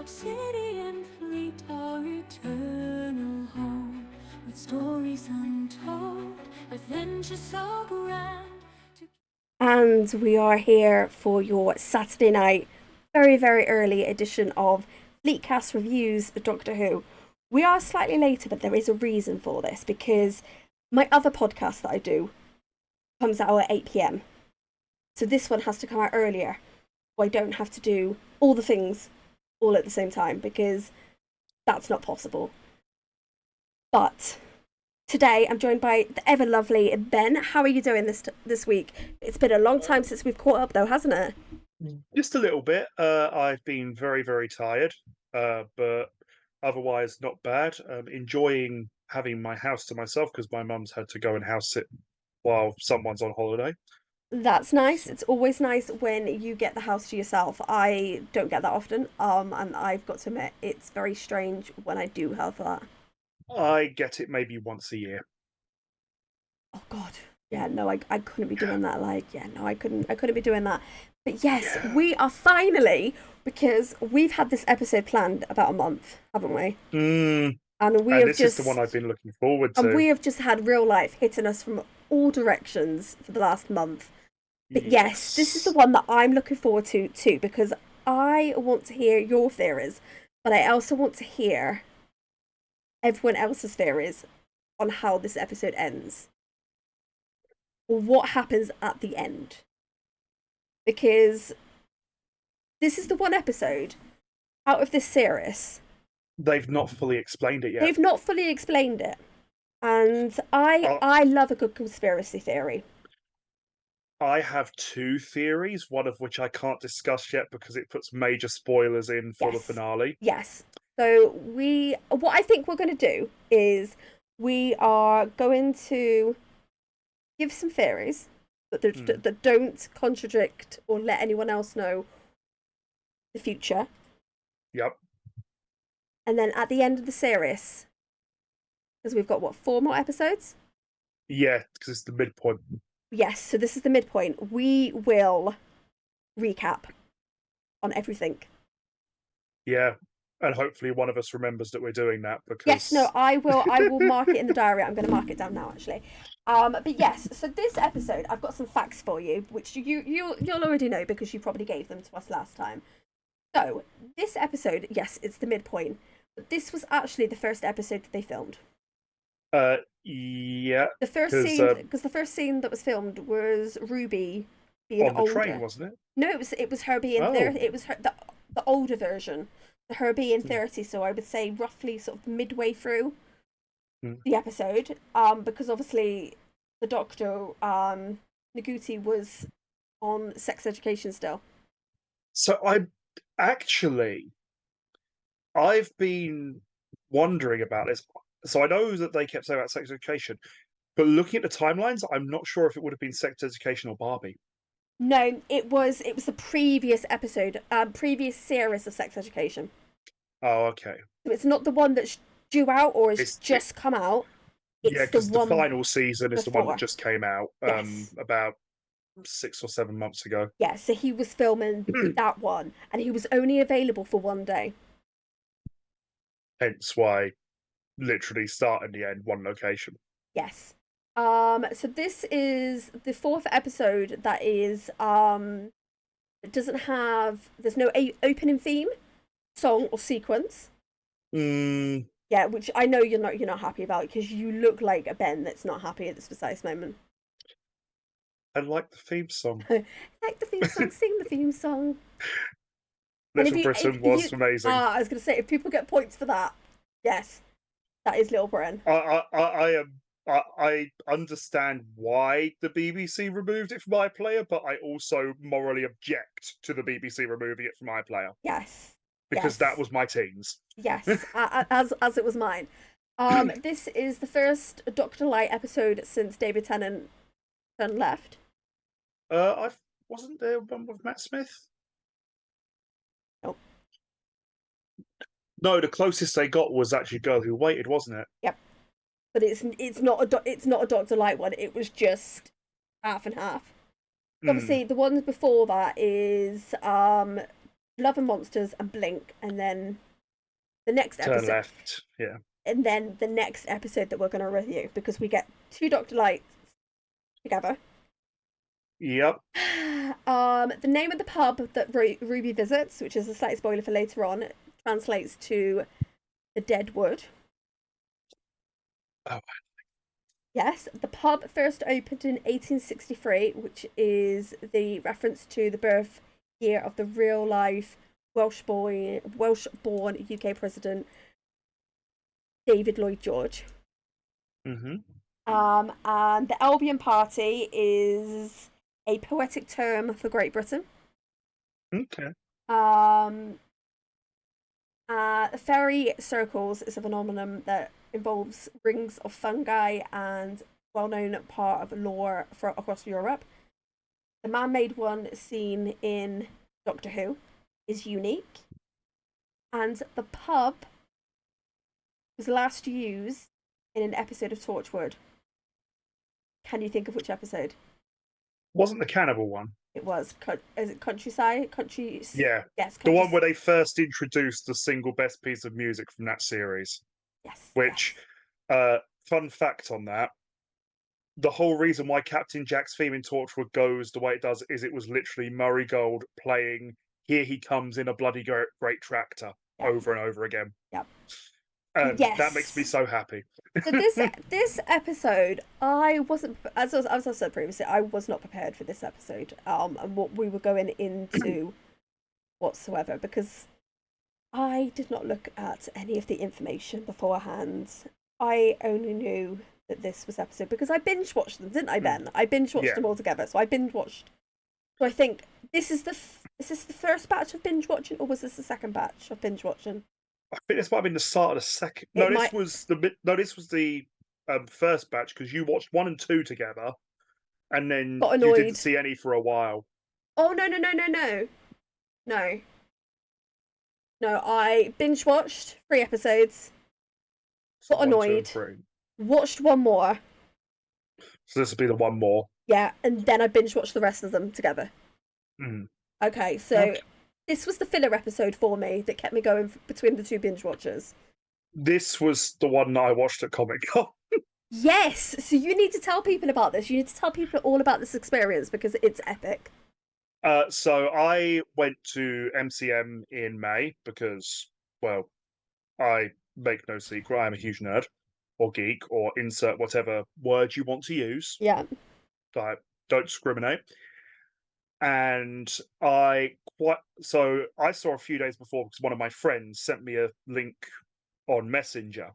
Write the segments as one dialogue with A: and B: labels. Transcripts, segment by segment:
A: Obsidianfleet, our eternal home, with stories untold, adventures so grand. And we are here for your Saturday night, very, very early edition of Fleetcast Reviews Doctor Who. We are slightly later, but there is a reason for this, because my other podcast that I do comes out at 8 p.m. So this one has to come out earlier, so I don't have to do all the things all at the same time, because that's not possible. But today I'm joined by the ever lovely Ben. How are you doing this week? It's been a long time since we've caught up though, hasn't it?
B: Just a little bit. I've been very, very tired, but otherwise not bad. Enjoying having my house to myself because my mum's had to go and house sit while someone's on holiday.
A: That's nice.
B: So
A: It's always nice when you get the house to yourself. I don't get that often, and I've got to admit, it's very strange when I do have that.
B: I get it maybe once a year.
A: Oh God, yeah, no, I couldn't be doing that. Like, yeah, no, I couldn't be doing that. But yes,
B: Yeah.
A: we are finally, because we've had this episode planned about a month, haven't we? And we
B: And
A: have
B: this is the one I've
A: just
B: been looking forward
A: and
B: to.
A: we have just had real life hitting us from all directions for the last month. But yes, this is the
B: Yes.
A: one that I'm looking forward to too, because I want to hear your theories, but I also want to hear everyone else's theories on how this episode ends, or what happens at the end. Because this is the one episode out of this series
B: They've not fully explained it yet.
A: they've not fully explained it, and
B: Uh,
A: I love a good conspiracy theory.
B: I have two theories, one of which I can't discuss yet because it puts major spoilers in for the
A: Yes,
B: finale.
A: yes. So what I think we're going to do is we are going to give some theories that don't contradict or let anyone else know the future.
B: Yep.
A: And then at the end of the series, because we've got what, 4 more episodes?
B: Yeah, because it's the midpoint.
A: Yes, so this is the midpoint. We will recap on everything.
B: Yeah, and hopefully one of us remembers that we're doing that
A: Yes, no,
B: because
A: I will mark it in the diary. I'm going to mark it down now, actually. But yes, so this episode, I've got some facts for you, which you'll already know because you probably gave them to us last time. So this episode, yes, it's the midpoint, but this was actually the first episode that they filmed.
B: yeah,
A: The first
B: because
A: scene, because the first scene that was filmed was Ruby being
B: on the train,
A: older.
B: wasn't it?
A: No, it was her being
B: Oh,
A: 30. It was the older version, her being
B: mm,
A: 30. So I would say roughly sort of midway through
B: mm.
A: the episode, because obviously the Doctor, Naguti, was on sex education still.
B: So I've been wondering about this. So I know that they kept saying about sex education, but looking at the timelines, I'm not sure if it would have been sex education or Barbie.
A: No, it was the previous episode, previous series of sex education.
B: Oh, okay.
A: So it's not the one that's due out or has
B: It's it,
A: just come out.
B: yeah,
A: It's the
B: because the
A: one
B: final season is the one that
A: before.
B: just came out
A: Yes.
B: about 6 or 7 months ago.
A: Yeah, so he was filming that one, and he was only available for one day.
B: Hence why literally start and the end, one location.
A: Yes. So this is the fourth episode that is it doesn't have, there's no opening theme, song or sequence.
B: Mm,
A: Yeah, which I know you're not happy about, because you look like a Ben that's not happy at this precise moment.
B: I like the theme song.
A: Like the theme song, sing the theme song. And
B: Little Britain
A: if
B: was
A: you
B: amazing.
A: I was gonna say, if people get points for that, yes, that is Little Britain.
B: I am. I understand why the BBC removed it from iPlayer, but I also morally object to the BBC removing it from iPlayer
A: Yes,
B: because that
A: yes,
B: was my teens.
A: yes. As it was mine. This is the first Doctor Light episode since David Tennant left.
B: I wasn't there one with Matt Smith.
A: Nope.
B: No, the closest they got was actually Girl Who Waited, wasn't it?
A: Yep. But it's not a Doctor Light one. It was just half and half.
B: Mm.
A: Obviously, the ones before that is Love and Monsters and Blink, and then the next
B: Turn
A: episode,
B: left. Yeah.
A: and then the next episode that we're going to review, because we get two Doctor Lights together.
B: Yep.
A: The name of the pub that Ruby visits, which is a slight spoiler for later on, translates to the Dead Wood.
B: Oh.
A: Yes, the pub first opened in 1863, which is the reference to the birth year of the real life Welsh-born UK president David Lloyd George.
B: Mm-hmm.
A: And the Albion Party is a poetic term for Great Britain.
B: Okay.
A: The fairy circles is a phenomenon that involves rings of fungi and well-known part of lore across Europe. The man-made one seen in Doctor Who is unique, and the pub was last used in an episode of Torchwood. Can you think of which episode?
B: Wasn't the cannibal one?
A: It was. Is it Countryside?
B: Yeah.
A: Yes.
B: The one where they first introduced the single best piece of music from that series.
A: Yes.
B: Which, fun fact on that, the whole reason why Captain Jack's theme in Torchwood goes the way it does is it was literally Murray Gold playing Here He Comes in a Bloody Great Tractor over and over again.
A: Yep.
B: And
A: yes.
B: that makes me so happy.
A: So this episode, I wasn't, as I said previously, I was not prepared for this episode, and what we were going into whatsoever, because I did not look at any of the information beforehand. I only knew that this was episode because I binge watched them, didn't I, Ben? I binge watched them all together, so I binge watched. So I think is this the first batch of binge watching, or was this the second batch of binge watching?
B: I think this might have been the start of the second. This was the first batch because you watched 1 and 2 together, and then you didn't see any for a while.
A: Oh no! No, I binge watched 3 episodes. Got annoyed. Watched 1 more.
B: So this will be the 1 more.
A: Yeah, and then I binge watched the rest of them together.
B: Mm.
A: Okay, so this was the filler episode for me that kept me going between the 2 binge watchers.
B: This was the one that I watched at Comic-Con.
A: Yes! So you need to tell people about this. You need to tell people all about this experience because it's epic.
B: So I went to MCM in May because, well, I make no secret, I am a huge nerd, or geek, or insert whatever word you want to use.
A: Yeah.
B: Don't discriminate. And I saw a few days before because one of my friends sent me a link on Messenger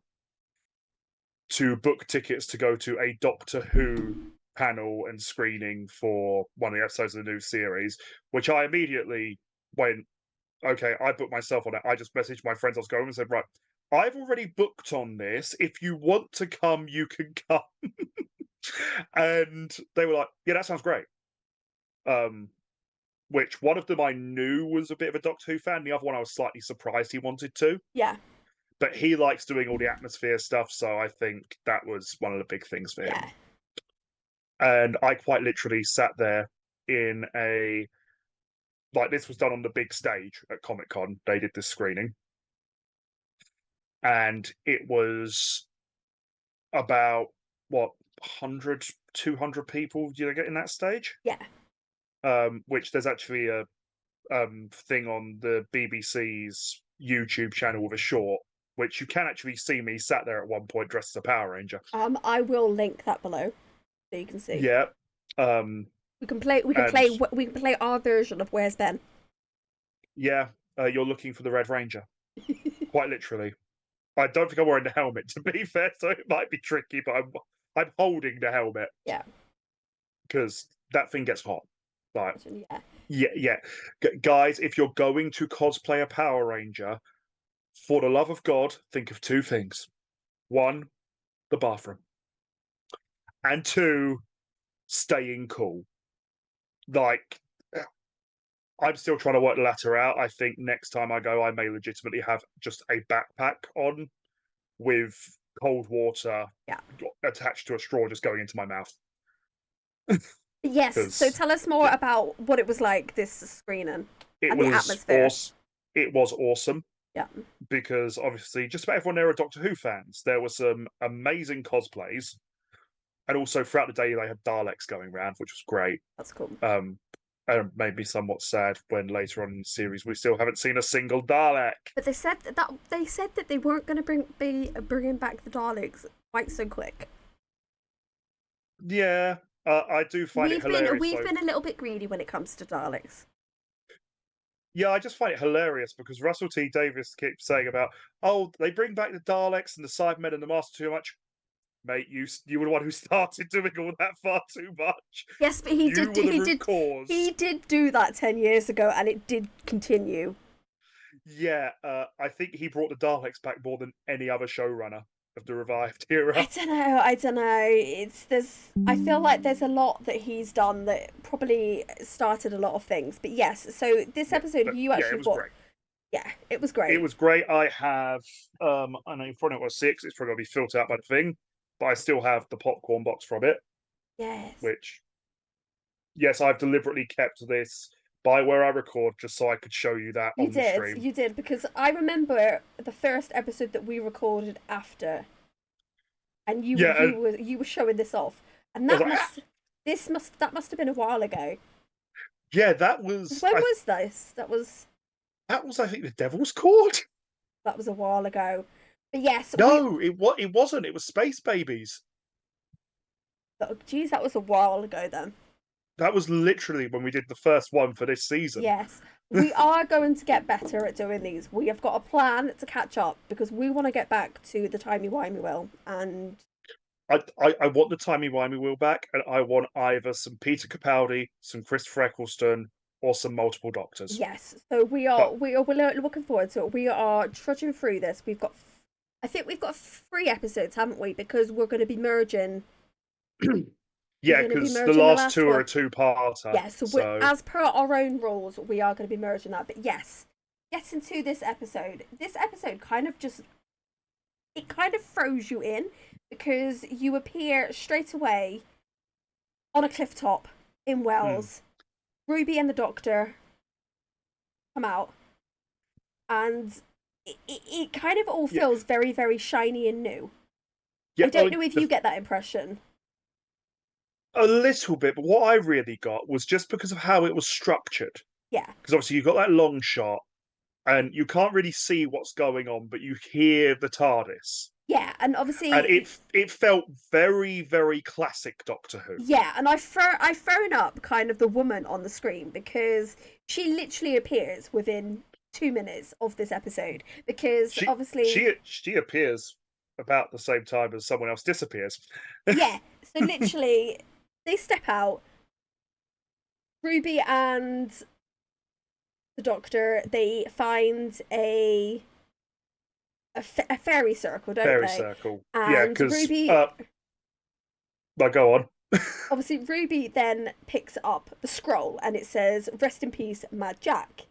B: to book tickets to go to a Doctor Who panel and screening for one of the episodes of the new series, which I immediately went, okay, I booked myself on it. I just messaged my friends I was going and said, right, I've already booked on this. If you want to come, you can come. And they were like, yeah, that sounds great. Which one of them I knew was a bit of a Doctor Who fan. The other one I was slightly surprised he wanted to.
A: Yeah.
B: But he likes doing all the atmosphere stuff, so I think that was one of the big things for him.
A: Yeah.
B: And I quite literally sat there in this was done on the big stage at Comic-Con. They did this screening. And it was about, 100, 200 people you get in that stage?
A: Yeah.
B: Which there's actually a thing on the BBC's YouTube channel with a short, which you can actually see me sat there at one point dressed as a Power Ranger.
A: I will link that below so you can see.
B: Yeah.
A: We can play our version of Where's Ben.
B: Yeah, you're looking for the Red Ranger. Quite literally. I don't think I'm wearing the helmet, to be fair, so it might be tricky, but I'm holding the helmet.
A: Yeah.
B: Because that thing gets hot. Like,
A: yeah.
B: Guys, if you're going to cosplay a Power Ranger, for the love of God, think of 2 things. 1, the bathroom. And 2, staying cool. Like, I'm still trying to work the latter out. I think next time I go, I may legitimately have just a backpack on with cold water attached to a straw just going into my mouth.
A: Yes, so tell us more about what it was like, this screening.
B: It
A: And the
B: was
A: atmosphere.
B: awesome. It was awesome
A: Yeah.
B: because obviously just about everyone there are Doctor Who fans. There were some amazing cosplays, and also throughout the day they had Daleks going around, which was great.
A: That's cool.
B: And made me somewhat sad when later on in the series we still haven't seen a single Dalek.
A: But they said that they weren't going to be bringing back the Daleks quite so quick.
B: Yeah, I do find it hilarious
A: We've
B: though.
A: been a little bit greedy when it comes to Daleks.
B: Yeah, I just find it hilarious because Russell T Davies keeps saying about, oh, they bring back the Daleks and the Cybermen and the Master too much. Mate, you were the one who started doing all that far too much.
A: Yes, but
B: You were the root
A: he
B: cause.
A: did do that 10 years ago, and it did continue.
B: Yeah, I think he brought the Daleks back more than any other showrunner of the revived
A: I
B: era.
A: don't know. I don't know. I feel like there's a lot that he's done that probably started a lot of things. But yes, so this
B: Yeah,
A: episode
B: but
A: you
B: yeah, it
A: actually
B: was
A: watched.
B: great.
A: Yeah, it was
B: It
A: great.
B: was great. I have, I know probably not was six. It's probably gonna be filtered out by the thing, but I still have the popcorn box from it.
A: Yes.
B: Which, yes, I've deliberately kept this by where I record just so I could show you that on the stream.
A: You did, because I remember the first episode that we recorded after, and
B: Yeah, and
A: you were showing this off, and
B: I was like, ah!
A: that must have been a while ago.
B: Yeah, that
A: 'Cause
B: was
A: when
B: I
A: was this?
B: that was I think the Devil's Court.
A: That was a while ago. But yes,
B: No, it wasn't. It was Space Babies.
A: geez, that was a while ago then.
B: That was literally when we did the first one for this season.
A: Yes, we are going to get better at doing these. We have got a plan to catch up because we want to get back to the timey-wimey wheel. And
B: I want the timey-wimey wheel back, and I want either some Peter Capaldi, some Christopher Eccleston, or some multiple Doctors.
A: yes, so
B: But
A: we're looking forward to it. We are trudging through this. I think we've got 3 episodes, haven't we? Because we're going to be merging. We're
B: yeah,
A: going to be
B: because the
A: merging the
B: last
A: last
B: two are
A: one.
B: a two-parter,
A: Yes, so
B: so
A: as per our own rules, we are going to be merging that. But yes, getting to this episode. This episode kind of throws you in because you appear straight away on a cliff top in
B: mm,
A: Wales. Ruby and the Doctor come out, and it kind of all
B: yeah,
A: feels very, very shiny and new.
B: yeah.
A: I don't know if you get that impression.
B: A little bit, but what I really got was just because of how it was structured.
A: Yeah,
B: Because obviously you've got that long shot, and you can't really see what's going on, but you hear the TARDIS,
A: yeah, and
B: and
A: obviously,
B: it felt very very classic Doctor Who.
A: yeah, and I've thrown up kind of the woman on the screen because she literally appears within 2 minutes of this episode. Because
B: She
A: obviously,
B: she appears about the same time as someone else disappears.
A: yeah, so literally they step out. Ruby and the Doctor, they find a fairy circle, don't
B: Fairy
A: they?
B: circle, yeah,
A: And
B: because
A: Ruby,
B: but go on.
A: obviously, Ruby then picks up the scroll and it says, "Rest in peace, Mad Jack."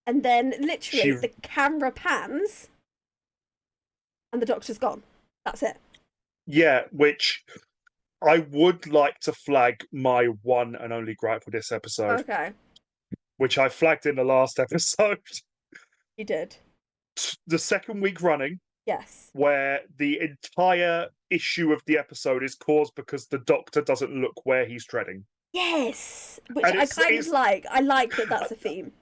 A: And then literally
B: She
A: the camera pans and the Doctor's gone. That's it.
B: yeah, which I would like to flag my one and only gripe with this episode,
A: Okay,
B: which I flagged in the last episode.
A: you did.
B: The second week running,
A: Yes.
B: where the entire issue of the episode is caused because the Doctor doesn't look where he's treading.
A: Yes, which
B: And
A: I kind of
B: it's
A: like. I like that that's a theme.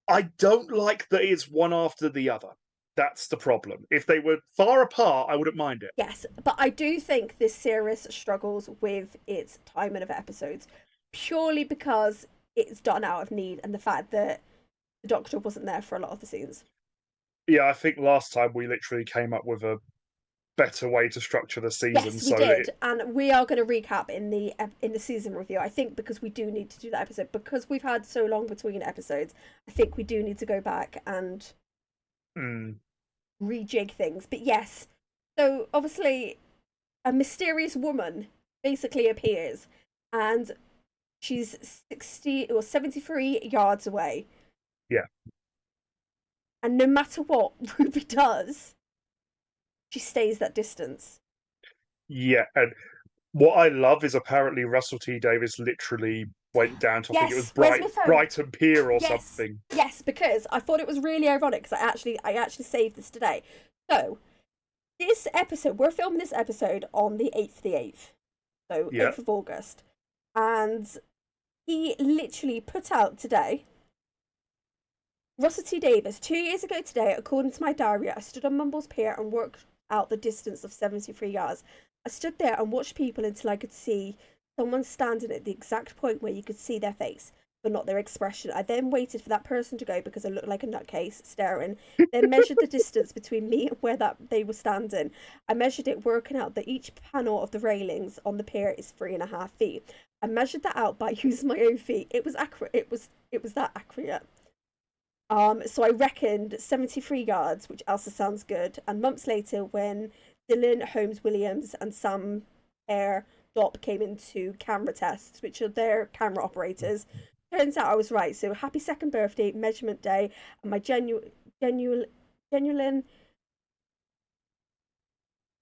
B: I don't like that it's one after the other. That's the problem. If they were far apart, I wouldn't mind it.
A: Yes, but I do think this series struggles with its timing of episodes purely because it's done out of need and the fact that the Doctor wasn't there for a lot of the scenes.
B: Yeah, I think last time we literally came up with a better way to structure the season
A: Yes, we
B: so that
A: did, and we are going to recap in the season review. I think because we do need to do that episode because we've had so long between episodes. I think we do need to go back and
B: mm,
A: rejig things. But yes, so obviously a mysterious woman basically appears, and she's 60 or 73 yards away.
B: yeah.
A: And no matter what Ruby does, she stays that distance.
B: Yeah, and what I love is apparently Russell T Davies literally went down to, I think it was
A: Yes, where's my phone?
B: Brighton Pier or
A: Yes,
B: something.
A: yes, because I thought it was really ironic because I actually saved this today. So this episode, we're filming this episode on the 8th of the 8th, so
B: Yeah.
A: 8th of August, and he literally put out today. Russell T Davis, 2 years ago today, according to my diary, I stood on Mumbles Pier and worked out the distance of 73 yards. I stood there and watched people until I could see someone standing at the exact point where you could see their face, but not their expression. I then waited for that person to go because I looked like a nutcase staring, then measured the distance between me and where that they were standing. I measured it, working out that each panel of the railings on the pier is 3.5 feet. I measured that out by using my own feet. It was accurate. It was that accurate. So I reckoned 73 yards, which also sounds good. And months later, when Dylan Holmes Williams and Sam Air Dop came into camera tests, which are their camera operators, turns out I was right. So happy second birthday, measurement day, and my genuine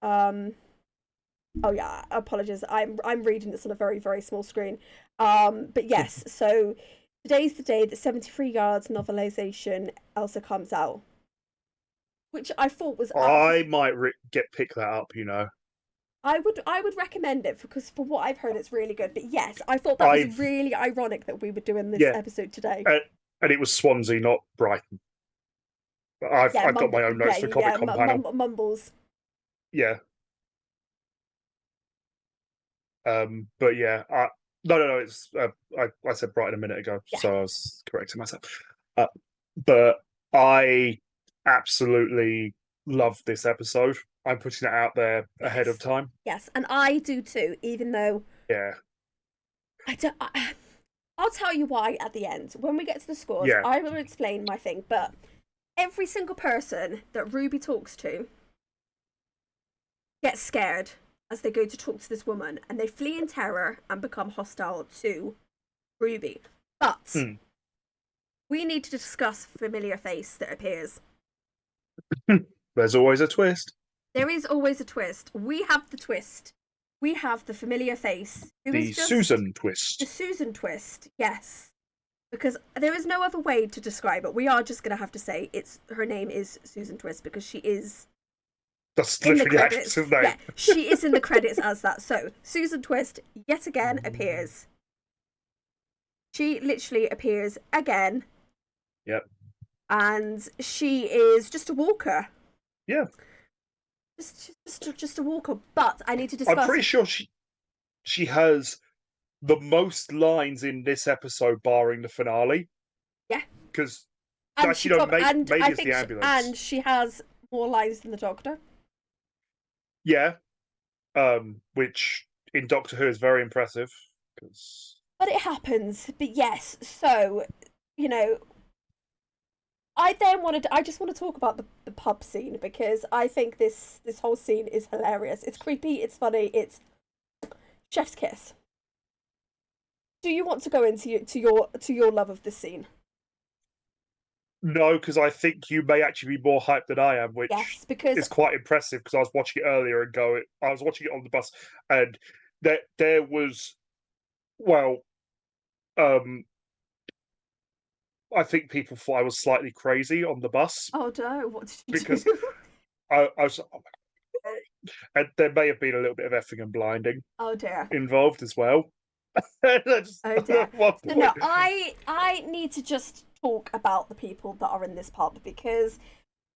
A: oh yeah, apologies. I'm reading this on a very, very small screen. But yes, so today's the day that 73 Yards novelization Elsa comes out, which I thought was
B: I might pick that up, you know.
A: I would recommend it because for what I've heard, it's really good. But yes, I thought that was
B: I've
A: really ironic that we were doing this
B: Yeah,
A: episode today.
B: and it was Swansea, not Brighton. But
A: Yeah,
B: I've got my own notes for Comic Con panel.
A: Mumbles.
B: Yeah. But yeah, no. It's I said Brighton a minute ago,
A: Yeah,
B: so I was correcting myself. But I absolutely love this episode. I'm putting it out there ahead of
A: yes,
B: time.
A: yes, and I do too. Even though
B: Yeah,
A: I don't. I'll tell you why at the end. When we get to the scores,
B: yeah.
A: I will explain my thing. But every single person that Ruby talks to gets scared as they go to talk to this woman and they flee in terror and become hostile to Ruby. But we need to discuss familiar face that appears.
B: There's always a twist.
A: There is always a twist. We have the twist. We have the familiar face. Who
B: The
A: is just
B: Susan twist.
A: The Susan twist, yes. Because there is no other way to describe it. We are just going to have to say her name is Susan Twist because she is
B: That's
A: in the
B: literally the
A: credits.
B: actress's name.
A: Yeah, she is in the credits as that. So Susan Twist yet again appears. She literally appears again.
B: Yep.
A: And she is just a walker.
B: Yeah.
A: Just a walker. But I need to discuss.
B: I'm pretty sure she has the most lines in this episode, barring the finale.
A: Yeah.
B: Because
A: maybe
B: it's the ambulance.
A: And she has more lines than the Doctor.
B: Yeah. Which in Doctor Who is very impressive.
A: But it happens. But yes, so, you know, I just want to talk about the pub scene because I think this whole scene is hilarious. It's creepy, it's funny, it's chef's kiss. Do you want to go into your love of this scene?
B: No, because I think you may actually be more hyped than I am, which is quite impressive. Because I was watching it earlier I was watching it on the bus, and there was, well, I think people thought I was slightly crazy on the bus.
A: Oh no! What did you
B: because
A: do?
B: I was, and there may have been a little bit of effing and blinding.
A: Oh dear.
B: Involved as well.
A: Oh dear. No, I need to just talk about the people that are in this pub because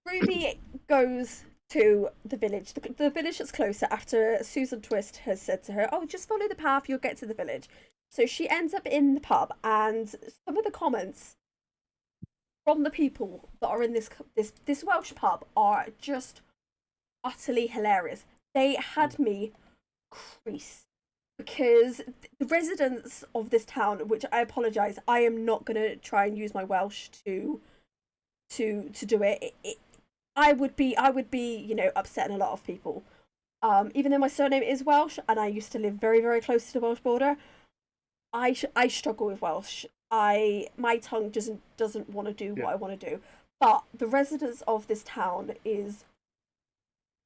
A: Ruby goes to the village, the village that's closer after Susan Twist has said to her, "Oh, just follow the path, you'll get to the village." So she ends up in the pub, and some of the comments from the people that are in this Welsh pub are just utterly hilarious. They had me crease because the residents of this town, which I apologise, I am not going to try and use my Welsh to do it. I would be upsetting a lot of people. Even though my surname is Welsh and I used to live very, very close to the Welsh border, I struggle with Welsh. My tongue doesn't want to do what I want to do. But the residents of this town is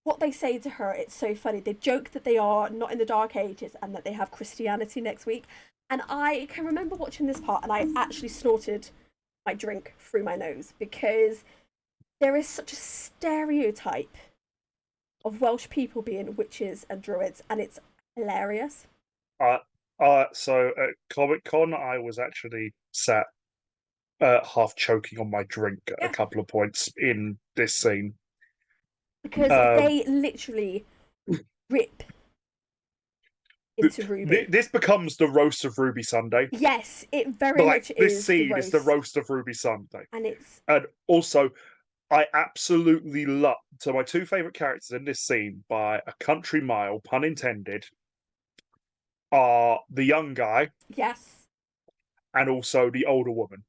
A: what they say to her. It's so funny. They joke that they are not in the Dark Ages and that they have Christianity next week. And I can remember watching this part and I actually snorted my drink through my nose because there is such a stereotype of Welsh people being witches and druids, and it's hilarious.
B: Uh, so at Comic Con, I was actually sat half choking on my drink at a
A: Yeah,
B: couple of points in this scene.
A: because
B: Um,
A: they literally rip into Ruby.
B: this becomes the roast of Ruby Sunday.
A: Yes, it very
B: Like,
A: much
B: this
A: is the
B: scene is the
A: roast,
B: roast of Ruby Sunday.
A: and it's
B: And also, I absolutely love. So, my two favourite characters in this scene, by a country mile, pun intended, are the young guy
A: yes,
B: and also the older woman.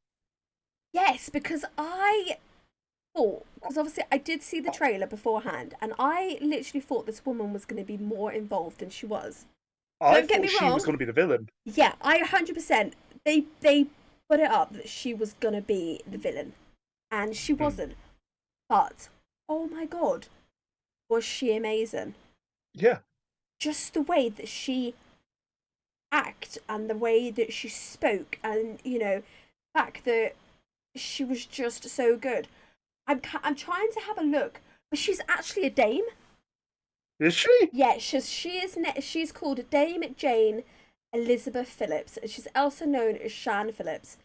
A: yes, because I thought, because obviously I did see the trailer beforehand, and I literally thought this woman was going to be more involved than she was.
B: I
A: Don't get
B: thought
A: me
B: she was
A: wrong.
B: going to be the villain.
A: Yeah, I 100%. They put it up that she was gonna be the villain, and she
B: Hmm.
A: wasn't. But oh my god, was she amazing?
B: Yeah.
A: Just the way that she acted and the way that she spoke, and the fact that she was just so good. I'm trying to have a look, but she's actually a dame.
B: Is she?
A: Yeah, she's called Dame Jane Elizabeth Phillips. She's also known as Shan Phillips.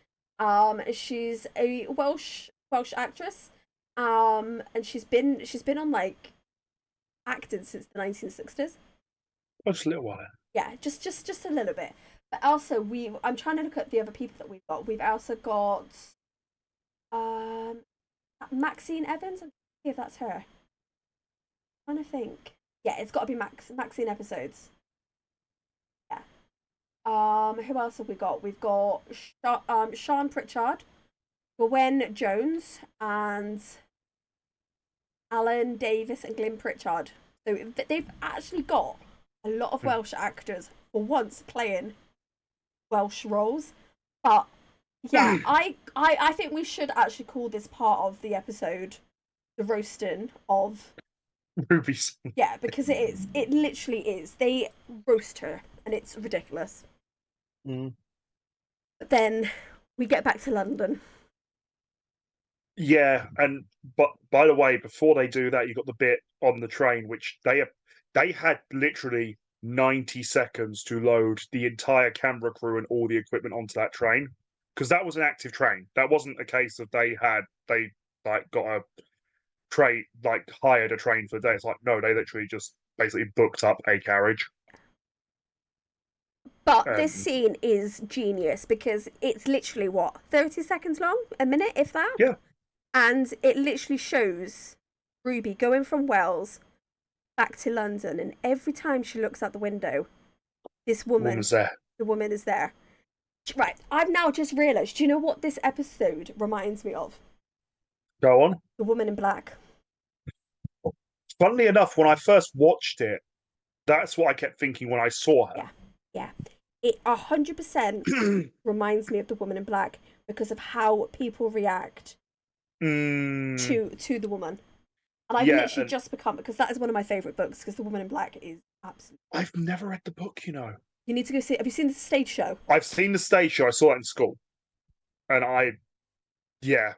A: She's a Welsh actress. And she's been on like acting since the 1960s.
B: Oh, just a little while.
A: Yeah, just a little bit. But also I'm trying to look at the other people that we've got. We've also got um Maxine Evans. I'm trying to see if that's her. I'm trying to think. Yeah, it's got to be Maxine episodes. Yeah. Who else have we got? We've got Sean Pritchard, Gwen Jones, and Alan Davis and Glyn Pritchard. So they've actually got a lot of
B: Hmm.
A: Welsh actors for once playing Welsh roles. But yeah, I think we should actually call this part of the episode the roasting of.
B: Ruby's.
A: Yeah, because it is. It literally is. They roast her, and it's ridiculous.
B: Mm.
A: But then we get back to London.
B: Yeah, and but by the way, before they do that, you got the bit on the train, which they had literally 90 seconds to load the entire camera crew and all the equipment onto that train, because that was an active train. That wasn't a case of they like got a train, like hired a train for the day. It's like, no, they literally just basically booked up a carriage.
A: But this
B: And
A: scene is genius because it's literally what, 30 seconds long? A minute, if that?
B: yeah,
A: And it literally shows Ruby going from Wells back to London, and every time she looks out the window, this
B: the
A: woman,
B: woman's there.
A: the woman is there. Right, I've now just realised, do you know what this episode reminds me of?
B: Go on.
A: The Woman in Black.
B: Funnily enough, when I first watched it, that's what I kept thinking when I saw her.
A: Yeah, yeah. It 100% reminds me of The Woman in Black because of how people react
B: Mm,
A: to the woman. And I've
B: yeah,
A: literally
B: and
A: just become, because that is one of my favourite books, because The Woman in Black is absolutely.
B: I've never read the book, you know.
A: You need to go see it. Have you seen the stage show?
B: I've seen the stage show. I saw it in school, and yeah.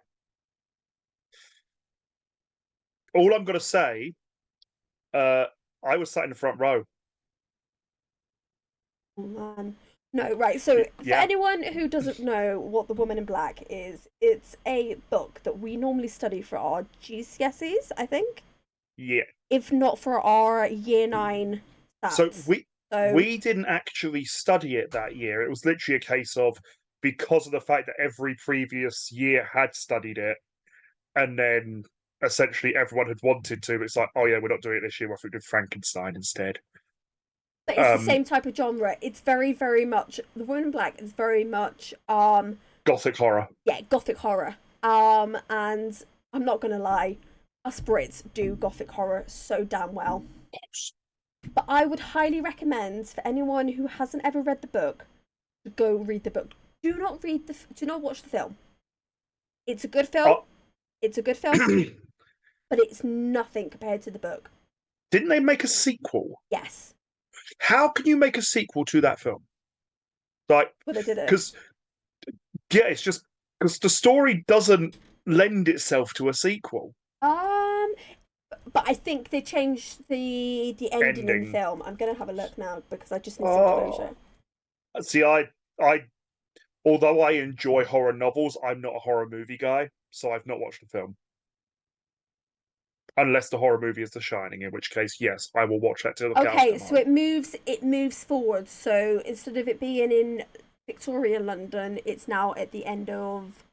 B: All I'm gonna say, uh, I was sat in the front row.
A: Oh, man. No, right. So, for
B: Yeah,
A: anyone who doesn't know what The Woman in Black is, it's a book that we normally study for our GCSEs, I think,
B: yeah.
A: if not for our year 9
B: So
A: stats.
B: we
A: So,
B: we didn't actually study it that year. It was literally a case of, because of the fact that every previous year had studied it, and then essentially everyone had wanted to. But it's like, oh yeah, we're not doing it this year. I think we did Frankenstein instead.
A: but it's the
B: Um,
A: same type of genre. It's very, very much, The Woman in Black is very much,
B: Gothic horror.
A: yeah, gothic horror. And I'm not gonna lie, us Brits do gothic horror so damn well. But I would highly recommend for anyone who hasn't ever read the book to go read the book. Do not watch the film. It's a good film.
B: Oh,
A: It's a good film, but it's nothing compared to the book.
B: didn't they make a sequel?
A: Yes.
B: How can you make a sequel to that film? Like,
A: Well, they did it.
B: because yeah, it's just because the story doesn't lend itself to a sequel
A: Um, but I think they changed the ending in the
B: ending.
A: film. I'm gonna have a look now because I just need some
B: Oh,
A: closure.
B: see, I, although I enjoy horror novels, I'm not a horror movie guy, so I've not watched the film. Unless the horror movie is The Shining, in which case, yes, I will watch that till the cows
A: Okay,
B: come
A: so
B: home.
A: it moves forward. So instead of it being in Victorian London, it's now at the end of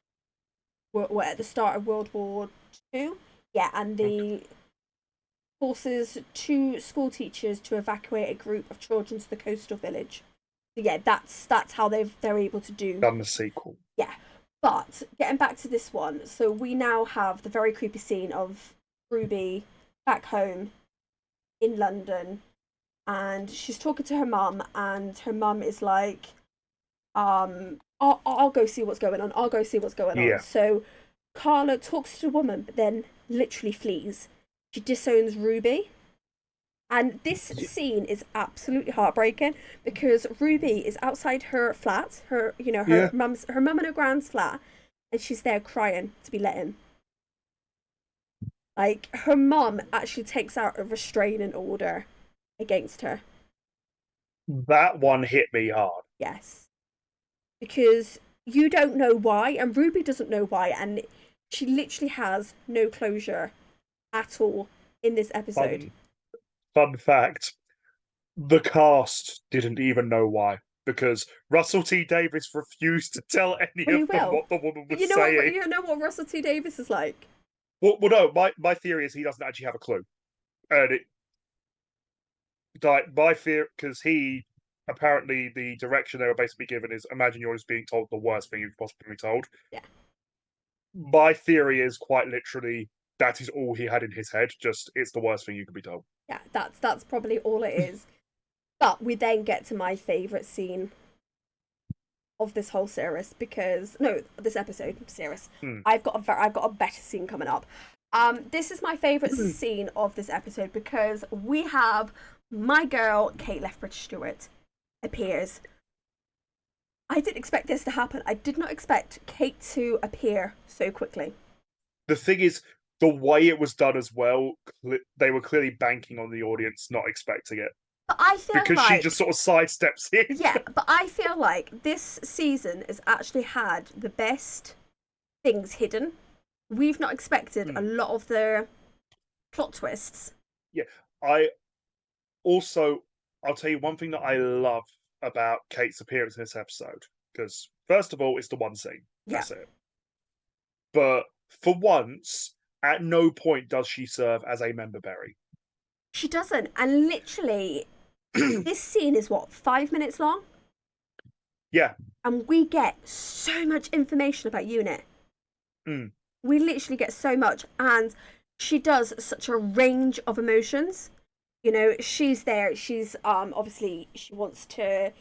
A: at the start of World War II. Yeah, and
B: Okay.
A: the forces two school teachers to evacuate a group of children to the coastal village. So yeah, that's how they're able to do.
B: Done the sequel.
A: Yeah, but getting back to this one, so we now have the very creepy scene of Ruby back home in London, and she's talking to her mum, and her mum is like, I'll go see what's going on. I'll go see what's going on.
B: Yeah,
A: So Carla talks to the woman, but then literally flees. She disowns Ruby. And this scene is absolutely heartbreaking because Ruby is outside her flat, her
B: yeah.
A: mum and her grand's flat, and she's there crying to be let in. Like her mum actually takes out a restraining order against her.
B: That one hit me hard.
A: Yes, because you don't know why, and Ruby doesn't know why, and she literally has no closure at all in this episode.
B: Fun, fun fact: the cast didn't even know why because Russell T Davies refused to tell any
A: Well,
B: of
A: you
B: them
A: will.
B: what the woman
A: But
B: was saying.
A: you know what Russell T Davis is like.
B: Well, no, my theory is he doesn't actually have a clue, and it like my fear because he apparently the direction they were basically given is imagine you're just being told the worst thing you've possibly been told.
A: Yeah,
B: My theory is quite literally that is all he had in his head. Just it's the worst thing you could be told.
A: yeah, that's probably all it is. But we then get to my favourite scene of this whole series because no, this episode series.
B: Hmm.
A: I've got a better scene coming up. This is my favourite scene of this episode because we have my girl Kate Lethbridge Stewart appears. I didn't expect this to happen. I did not expect Kate to appear so quickly.
B: The thing is, the way it was done as well, they were clearly banking on the audience not expecting it
A: But I feel
B: because she just
A: like
B: sort of sidesteps in.
A: yeah, but I feel like this season has actually had the best things hidden. We've not expected a
B: Hmm.
A: lot of the plot twists.
B: Yeah, I also I'll tell you one thing that I love about Kate's appearance in this episode because first of all, it's the one scene.
A: Yeah,
B: That's it. But for once, at no point does she serve as a member berry.
A: she doesn't. And literally, this scene is what, 5 minutes long?
B: Yeah.
A: And we get so much information about Unit.
B: Mm.
A: We literally get so much. And she does such a range of emotions. You know, she's there. She's obviously she wants to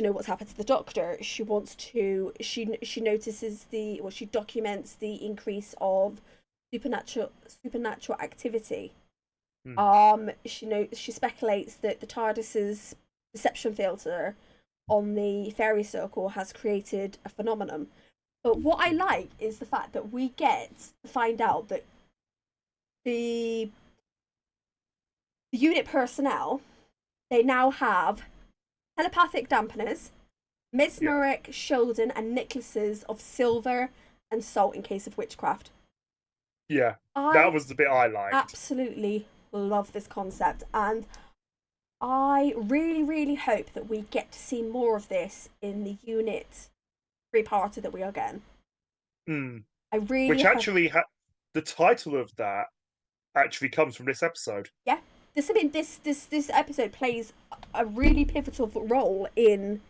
A: know what's happened to the doctor. She notices she documents the increase of supernatural activity.
B: Mm.
A: She speculates that the TARDIS's deception filter on the fairy circle has created a phenomenon. But what I like is the fact that we get to find out that the unit personnel, they now have telepathic dampeners,
B: Yeah.
A: mesmeric Sheldon and necklaces of silver and salt in case of witchcraft.
B: Yeah. That
A: I
B: was the bit I liked.
A: absolutely love this concept, and I really, really hope that we get to see more of this in the unit three-parter that we are getting.
B: Mm.
A: I really
B: Which
A: hope.
B: actually the title of that actually comes from this episode.
A: Yeah, this episode plays a really pivotal role in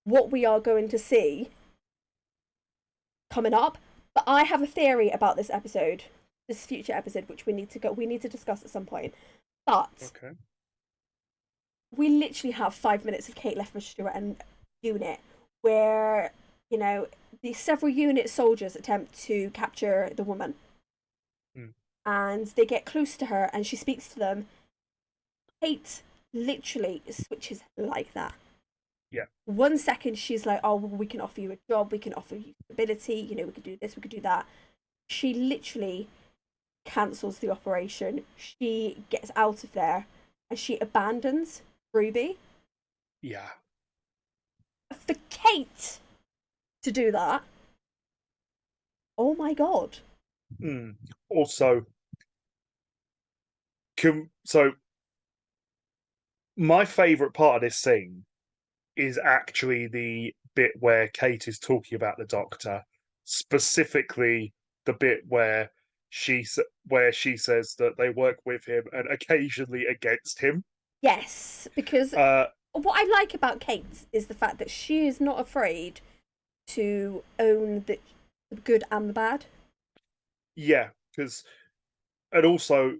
A: what we are going to see coming up. But I have a theory about this future episode, which we need to discuss at some point. But
B: Okay.
A: we literally have 5 minutes of Kate Lethbridge Stewart and Unit, where the several unit soldiers attempt to capture the woman,
B: Mm.
A: and they get close to her, and she speaks to them. Kate literally switches like that.
B: Yeah.
A: 1 second she's like, oh, well, we can offer you a job, we can offer you stability, you know, we could do this, we could do that. She literally cancels the operation. She gets out of there and she abandons Ruby.
B: Yeah.
A: For Kate to do that, oh my god.
B: Also, so my favourite part of this scene is actually the bit where Kate is talking about the Doctor, specifically the bit where she says that they work with him and occasionally against him.
A: Yes, because
B: Uh,
A: what I like about Kate is the fact that she is not afraid to own the good and the bad.
B: yeah, because and also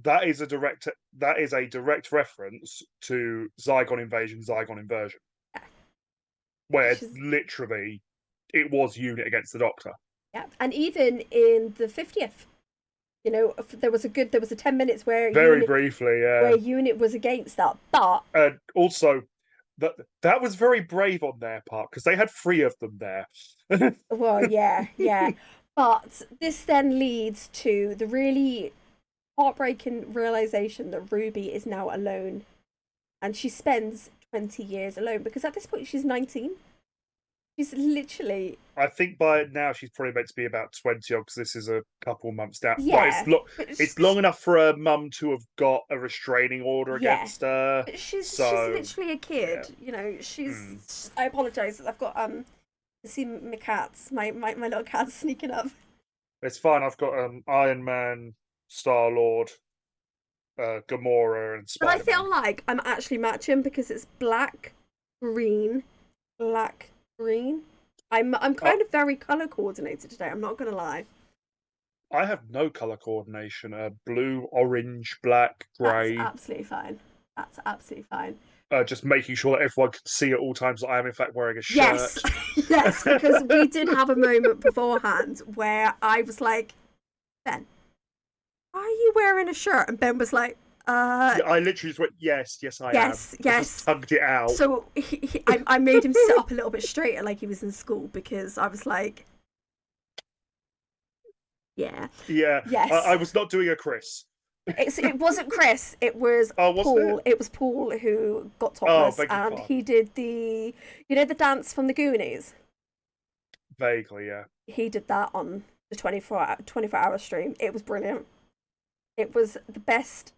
B: that is a direct reference to Zygon Invasion, Zygon Inversion,
A: Yeah,
B: where
A: she's
B: literally it was unit against the Doctor.
A: yeah, and even in the 50th, you know, there was a 10 minutes
B: Very briefly,
A: where unit was against that, but
B: and also that was very brave on their part because they had three of them there.
A: well, yeah, yeah. But this then leads to the really heartbreaking realization that Ruby is now alone, and she spends 20 years alone because at this point she's 19. She's literally
B: I think by now she's probably meant to be about 20 odd because this is a couple months down. But
A: yeah, but
B: it's long enough for her mum to have got a restraining order
A: yeah,
B: against her.
A: but she's
B: So
A: literally a
B: yeah,
A: kid. You know, I apologize. I've got see my cats, my little cats sneaking up.
B: it's fine. I've got Iron Man, Star Lord, Gamora, and
A: But I
B: Spider Man.
A: feel like I'm actually matching because it's green, black, green. I'm
B: Uh,
A: kind of very color coordinated today. I'm not gonna lie.
B: I have no color coordination. Blue, orange, black,
A: That's
B: grey.
A: absolutely fine. That's absolutely fine.
B: Just making sure that everyone can see at all times that I am in fact wearing a
A: Yes,
B: shirt.
A: yes, because we did have a moment beforehand where I was like, Ben, are you wearing a shirt? And Ben was like,
B: Yeah, I literally just went, yes, yes, I am.
A: yes,
B: I just
A: yes.
B: tugged it out.
A: So I made him sit up a little bit straighter like he was in school because I was like, yeah,
B: Yeah,
A: yes.
B: I was not doing a Chris.
A: It wasn't Chris. It was
B: Oh, wasn't
A: Paul.
B: it?
A: It was Paul who got
B: Oh,
A: topless,
B: beg your
A: and
B: pardon.
A: he did the dance from the Goonies.
B: Vaguely, yeah.
A: He did that on the 24-hour stream. It was brilliant. It was the best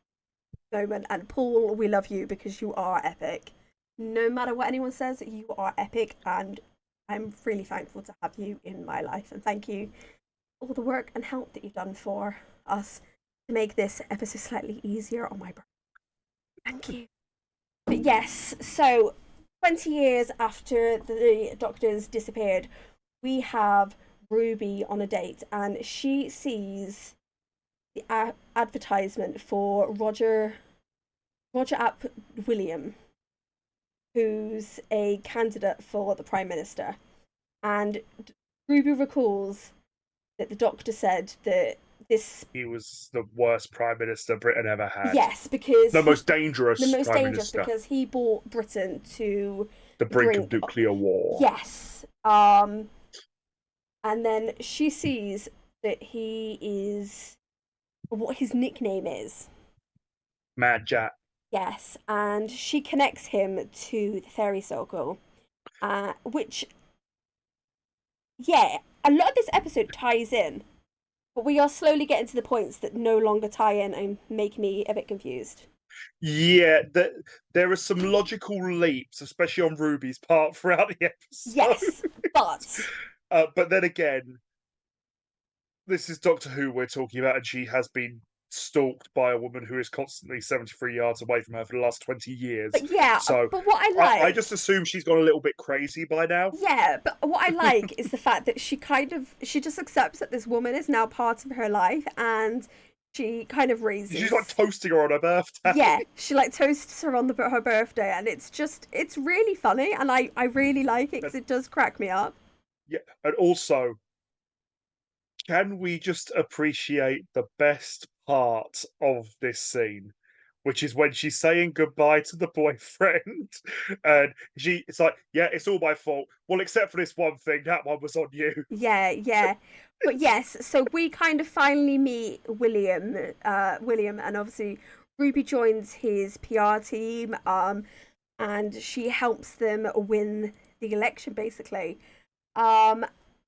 A: moment. And Paul, we love you because you are epic. No matter what anyone says, you are epic, and I'm really thankful to have you in my life. And thank you for all the work and help that you've done for us to make this episode slightly easier on my brain. Thank you. But yes, so 20 years after the doctors disappeared, we have Ruby on a date, and she sees the advertisement for Roger App William, who's a candidate for the Prime Minister. And Ruby recalls that the doctor said that this.
B: He was the worst prime minister Britain ever had.
A: Yes, because
B: The most
A: the
B: dangerous
A: most
B: prime
A: dangerous
B: minister.
A: because he brought Britain to
B: The
A: the
B: brink of
A: brink.
B: nuclear war.
A: Yes. And then she sees that he is what his nickname is.
B: Mad Jack.
A: Yes, and she connects him to the fairy circle, which, yeah, a lot of this episode ties in, but we are slowly getting to the points that no longer tie in and make me a bit confused.
B: Yeah, there are some logical leaps, especially on Ruby's part throughout the episode.
A: Yes, but
B: But then again, this is Doctor Who we're talking about, and she has been stalked by a woman who is constantly 73 yards away from her for the last 20 years.
A: yeah,
B: So
A: but what I
B: I
A: like,
B: just assume she's gone a little bit crazy by now.
A: yeah, but what I like is the fact that she just accepts that this woman is now part of her life, and she kind of
B: She's like
A: raises.
B: toasting her on her birthday.
A: Yeah, she like toasts her on her birthday, and it's really funny, and I really like it because it does crack me up.
B: Yeah, and also, can we just appreciate the best part of this scene? which is when she's saying goodbye to the boyfriend, and it's like, yeah, it's all my fault. Well, except for this one thing, that one was on you.
A: Yeah, yeah. But yes, so we kind of finally meet William, and obviously Ruby joins his PR team, and she helps them win the election, basically. Um,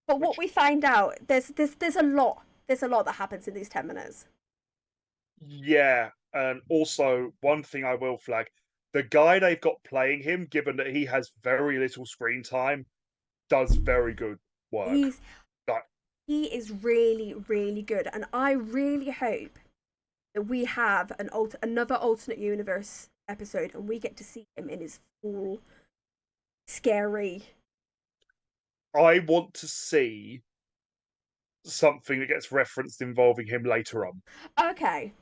A: but what
B: Which,
A: we find out, there's a lot that happens in these 10 minutes.
B: yeah, and also one thing I will flag: the guy they've got playing him, given that he has very little screen time, does very good work.
A: He's
B: Like,
A: he is really, really good, and I really hope that we have another alternate universe episode, and we get to see him in his full scary.
B: I want to see something that gets referenced involving him later on,
A: Okay,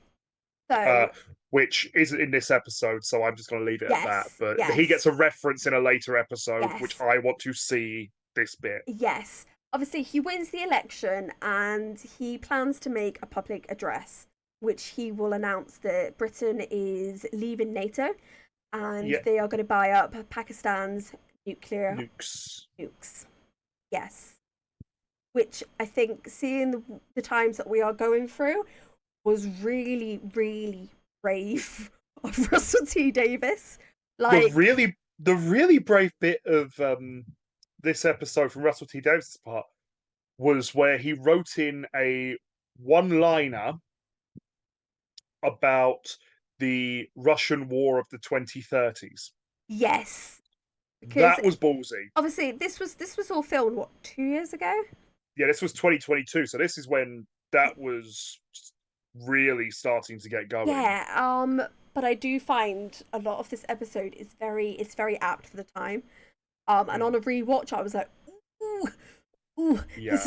B: uh,
A: so
B: which isn't in this episode, so I'm just going to leave it at that.
A: yes,
B: But he gets
A: yes,
B: a reference in a later episode, which
A: yes,
B: I want to see this bit.
A: yes. Obviously, he wins the election, and he plans to make a public address, which he will announce that Britain is leaving NATO, and
B: Yeah,
A: they are going to buy up Pakistan's nuclear
B: nukes.
A: nukes. Yes, which I think, seeing the times that we are going through, was really, really brave of Russell T Davis.
B: The
A: Like,
B: really, the really brave bit of this episode from Russell T Davis' part was where he wrote in a one-liner about the Russian war of the 2030s.
A: yes, because
B: That was ballsy.
A: obviously this was all filmed what, 2 years ago.
B: Yeah, this was 2022, so this is when that was really starting to get going.
A: Yeah, but I do find a lot of this episode is very apt for the time. And on
B: Mm,
A: a rewatch, I was like, ooh, ooh,
B: yeah.
A: this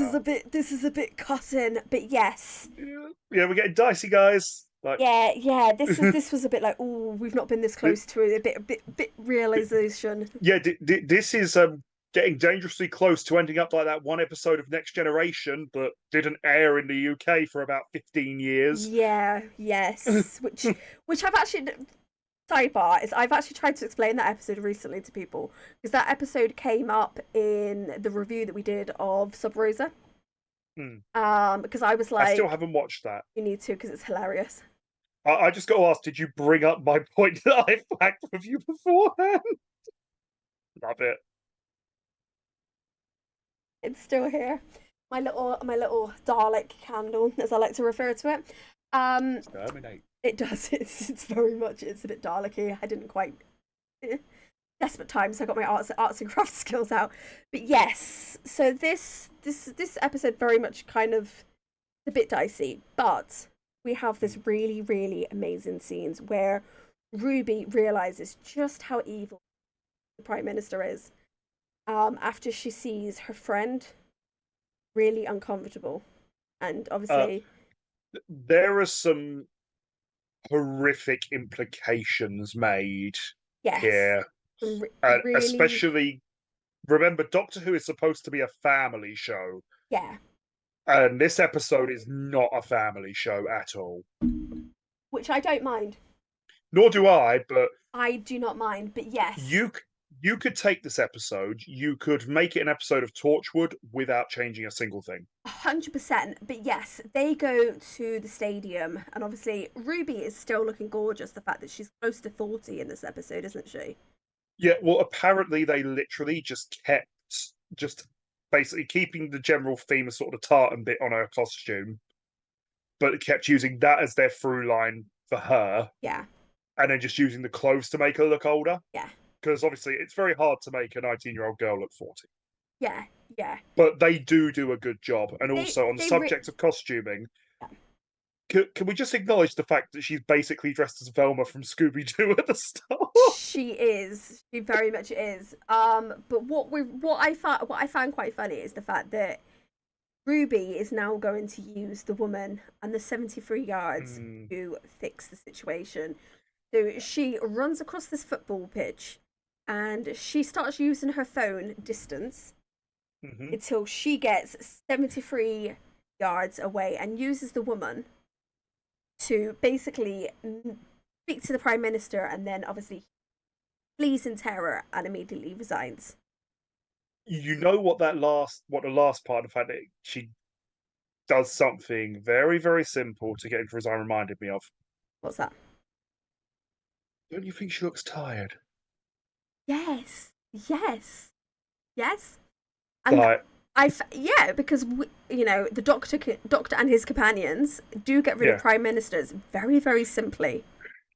A: is a bit cutting. But yes,
B: Yeah, we're getting dicey, guys. Like,
A: yeah, yeah, this was a bit like, ooh, we've not been this close to a bit realization.
B: yeah, this is getting dangerously close to ending up like that one episode of Next Generation that didn't air in the UK for about 15 years.
A: Yeah, yes, which I've actually, sidebar is, I've actually tried to explain that episode recently to people, because that episode came up in the review that we did of Sub Rosa.
B: Hmm.
A: Because I was
B: I still
A: like,
B: haven't watched that.
A: you need to, because it's hilarious.
B: I just got to ask, did you bring up my point that I flagged with you beforehand? Love it.
A: It's still here. My little Dalek candle, as I like to refer to it. Um,
B: Exterminate.
A: it does. It's very much. It's a bit Dalek-y. I didn't quite. Desperate times. So I got my arts and crafts skills out. But yes, so this episode very much kind of a bit dicey, but we have this really, really amazing scenes where Ruby realizes just how evil the Prime Minister is. After she sees her friend really uncomfortable, and
B: Uh,
A: obviously,
B: there are some horrific implications made
A: yes,
B: here,
A: really,
B: especially remember Doctor Who is supposed to be a family show,
A: yeah,
B: and this episode is not a family show at all.
A: which I don't mind.
B: Nor do I, but
A: I do not mind, but yes,
B: you you could take this episode, you could make it an episode of Torchwood without changing a single thing.
A: 100%. But yes, they go to the stadium, and obviously Ruby is still looking gorgeous. The fact that she's close to 40 in this episode, isn't she?
B: Yeah, well, apparently they literally just kept just basically keeping the general theme of sort of the tartan bit on her costume, but kept using that as their through line for her,
A: Yeah,
B: and then just using the clothes to make her look older.
A: yeah,
B: Because obviously it's very hard to make a 19-year-old girl look 40.
A: yeah, yeah.
B: But they do a good job. And
A: They
B: also, on the
A: they
B: subject of costuming,
A: yeah.
B: can we just acknowledge the fact that she's basically dressed as Velma from Scooby Doo at the start?
A: She is. She very much is. But what I found quite funny is the fact that Ruby is now going to use the woman and the 73 yards
B: Mm,
A: to fix the situation. So she runs across this football pitch, and she starts using her phone distance
B: hmm
A: until she gets 73 yards away, and uses the woman to basically speaks to the Prime Minister, and then obviously flees in terror and immediately resigns.
B: You know what the last part, the fact that she does something very, very simple to get him to resign reminded me of.
A: What's that?
B: Don't you think she looks tired?
A: Yes, yes, yes. And
B: Like,
A: yeah, because the doctor and his companions do get rid of
B: yeah.
A: prime ministers very, very simply.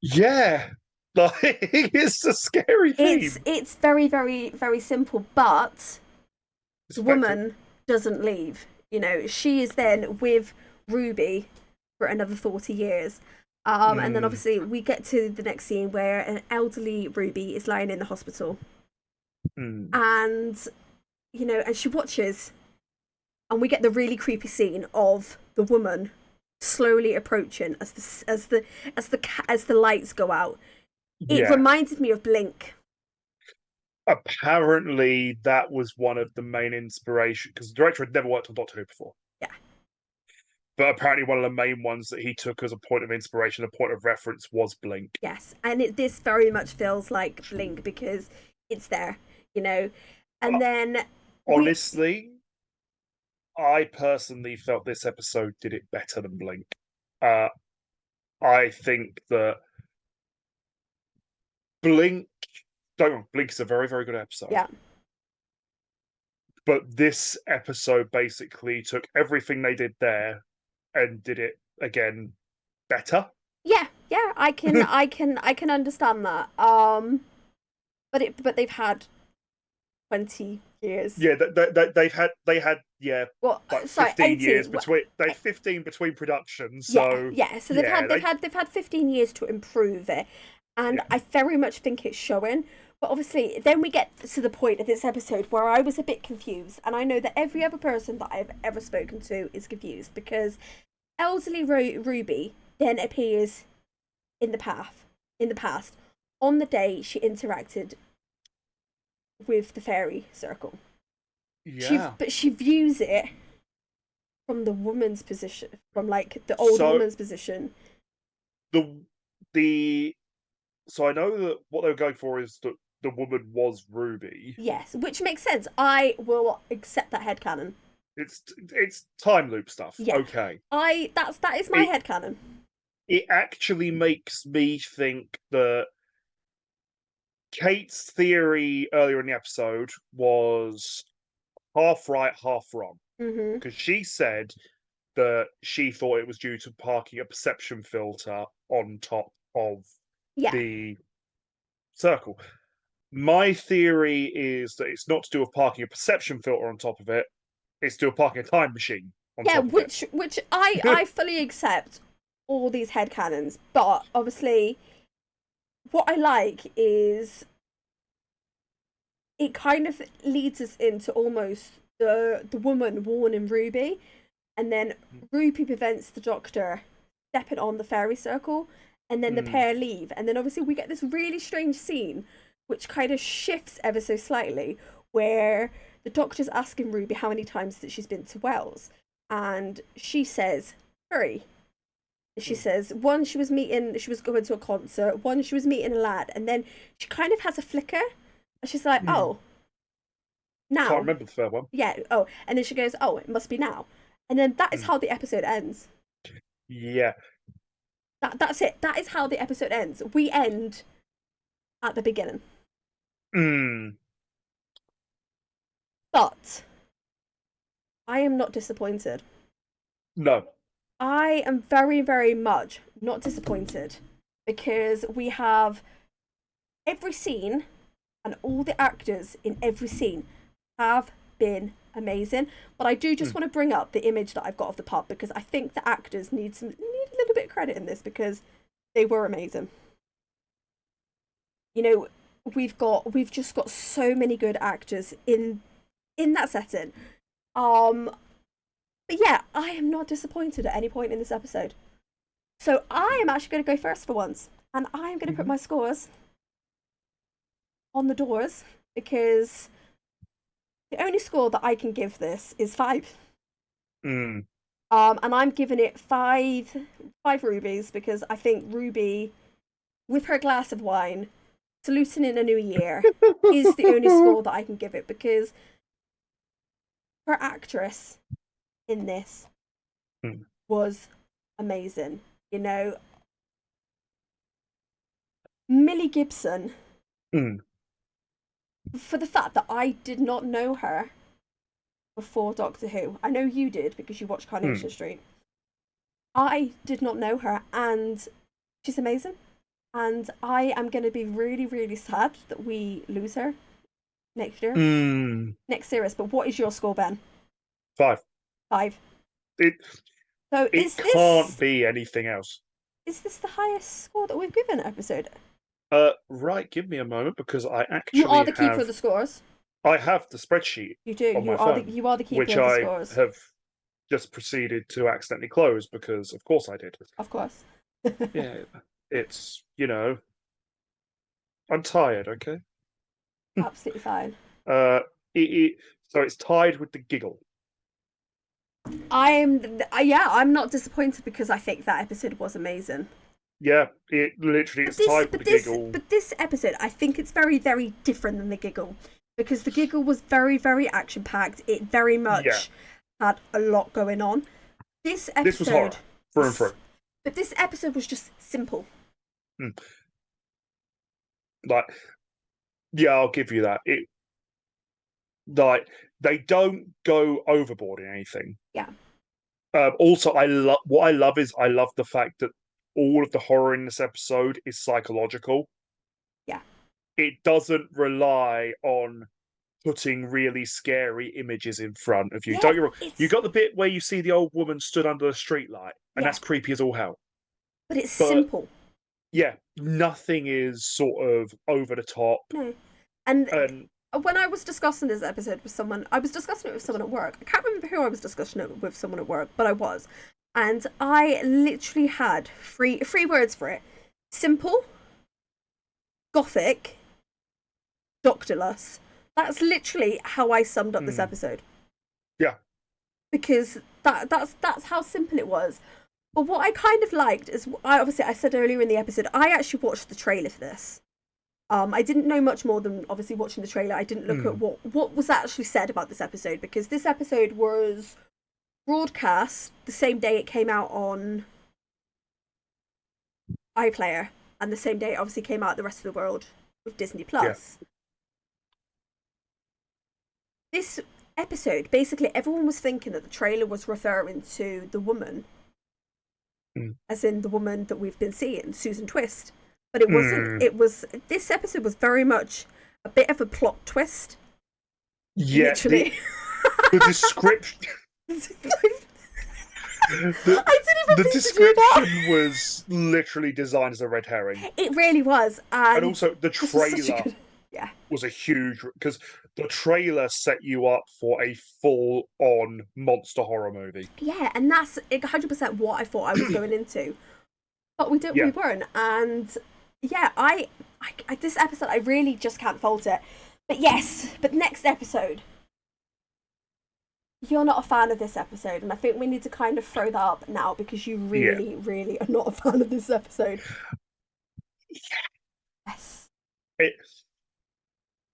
B: Yeah. Like, it's a scary
A: It's
B: theme.
A: it's very, very, very simple, but
B: It's
A: the
B: effective.
A: woman doesn't leave. She is then with Ruby for another 40 years. And then
B: Mm,
A: obviously we get to the next scene where an elderly Ruby is lying in the hospital,
B: mm.
A: and and she watches, and we get the really creepy scene of the woman slowly approaching as the lights go out. It
B: Yeah.
A: reminded me of Blink.
B: Apparently, that was one of the main inspiration because the director had never worked on Doctor Who before.
A: Yeah.
B: But apparently, one of the main ones that he took as a point of inspiration, a point of reference, was Blink.
A: Yes, and this very much feels like Blink because it's there, you know.
B: Uh,
A: And then we,
B: honestly, I personally felt this episode did it better than Blink. Uh, I think that Blink, don't Blink is a very, very good episode.
A: yeah,
B: But this episode basically took everything they did there and did it again better.
A: yeah, yeah. I can understand that. But they've had 20 years.
B: Yeah, they had yeah
A: Well,
B: like
A: sorry,
B: 15 years
A: 18.
B: between they 15 between productions.
A: Yeah,
B: So
A: yeah. So they've
B: yeah,
A: had they've had they've had 15 years to improve it, and
B: yeah.
A: I very much think it's showing. But obviously, then we get to the point of this episode where I was a bit confused, and I know that every other person that I've ever spoken to is confused because elderly Ruby then appears in the past on the day she interacted with the fairy circle.
B: Yeah.
A: But she views it from the woman's position, from like the old
B: So
A: woman's position.
B: the the so I know that what they were going for is that the woman was Ruby.
A: Yes, which makes sense. I will accept that headcanon.
B: It's time loop stuff.
A: Yeah.
B: Okay.
A: That is my
B: It
A: headcanon.
B: it actually makes me think that Kate's theory earlier in the episode was half right, half wrong.
A: Mm-hmm.
B: Because she said that she thought it was due to parking a perception filter on top of
A: Yeah.
B: the circle. My theory is that it's not to do with parking a perception filter on top of it, it's to do with parking a time machine on
A: Yeah,
B: top of it.
A: which I fully accept all these headcanons, but obviously what I like is it kind of leads us into almost the woman warning Ruby, and then Ruby prevents the Doctor stepping on the fairy circle, and then the
B: Mm,
A: pair leave, and then obviously we get this really strange scene, which kind of shifts ever so slightly, where the Doctor's asking Ruby how many times that she's been to Wells, and she says 3. She
B: mm,
A: says one she was going to a concert, one she was meeting a lad, and then she kind of has a flicker, and she's like,
B: mm.
A: oh,
B: Can't
A: now.
B: remember the third one.
A: Yeah, oh, and then she goes, oh, it must be now. And then that is
B: Mm.
A: how the episode ends.
B: Yeah.
A: That's it. That is how the episode ends. We end at the beginning.
B: Mm.
A: But I am not disappointed.
B: No.
A: I am very, very much not disappointed because we have every scene and all the actors in every scene have been amazing. But I do just
B: Mm.
A: want to bring up the image that I've got of the pub because I think the actors need a little bit of credit in this because they were amazing. You know, we've just got so many good actors in that setting. But yeah, I am not disappointed at any point in this episode. So I am actually going to go first for once, and I am going to put
B: Mhm.
A: my scores on the doors because the only score that I can give this is 5.
B: Mm.
A: And I'm giving it five rubies because I think Ruby with her glass of wine, saluting in a new year, is the only score that I can give it, because her actress in this was amazing. You know, Millie Gibson, for the fact that I did not know her before Doctor Who. I know you did because you watched Coronation Street. I did not know her, and she's amazing. And I am going to be really, really sad that we lose her next year, next series. But what is your score, Ben?
B: 5.
A: 5.
B: It
A: So
B: can't be anything else.
A: Is this the highest score that we've given an episode?
B: Right, give me a moment, because I actually
A: You are the keeper of the scores.
B: I have the spreadsheet.
A: You do.
B: On my phone,
A: you are the keeper
B: which
A: of the
B: I
A: scores.
B: have just proceeded to accidentally close, because of course I did.
A: Of course.
B: Yeah, it's, I'm tired, okay?
A: Absolutely fine.
B: So it's tied with the giggle.
A: I'm not disappointed, because I think that episode was amazing.
B: Yeah, it literally is tied with the giggle.
A: But this episode, I think it's very, very different than the giggle, because the giggle was very, very action packed. It very much had a lot going on. This
B: was horror through and through.
A: But this episode was just simple.
B: Like, yeah, I'll give you that. They don't go overboard in anything.
A: Yeah.
B: Also, I love the fact that all of the horror in this episode is psychological.
A: Yeah.
B: It doesn't rely on putting really scary images in front of you.
A: Yeah,
B: Don't get me wrong. You got the bit where you see the old woman stood under the streetlight, and that's creepy as all hell.
A: But it's simple.
B: Yeah, nothing is sort of over the top.
A: No. And when I was discussing this episode with someone, I was discussing it with someone at work. I can't remember who I was discussing it with, someone at work, but I was. And I literally had three words for it. Simple, gothic, doctorless. That's literally how I summed up this episode.
B: Yeah.
A: Because that's how simple it was. But what I kind of liked is, I said earlier in the episode, I actually watched the trailer for this. I didn't know much more than obviously watching the trailer. I didn't look at what was actually said about this episode, because this episode was broadcast the same day it came out on iPlayer, and the same day it obviously came out the rest of the world with Disney Plus. Yeah. This episode, basically everyone was thinking that the trailer was referring to the woman, as in the woman that we've been seeing, Susan Twist. But it wasn't. This episode was very much a bit of a plot twist.
B: Yeah, literally. The description. The description was literally designed as a red herring.
A: It really was,
B: and also the trailer was a huge, because the trailer set you up for a full-on monster horror movie.
A: Yeah, and that's 100% what I thought I was going into, but we didn't. Yeah. We weren't, and yeah, I this episode I really just can't fault it. But next episode. You're not a fan of this episode, and I think we need to kind of throw that up now, because you really, really are not a fan of this episode. Yes.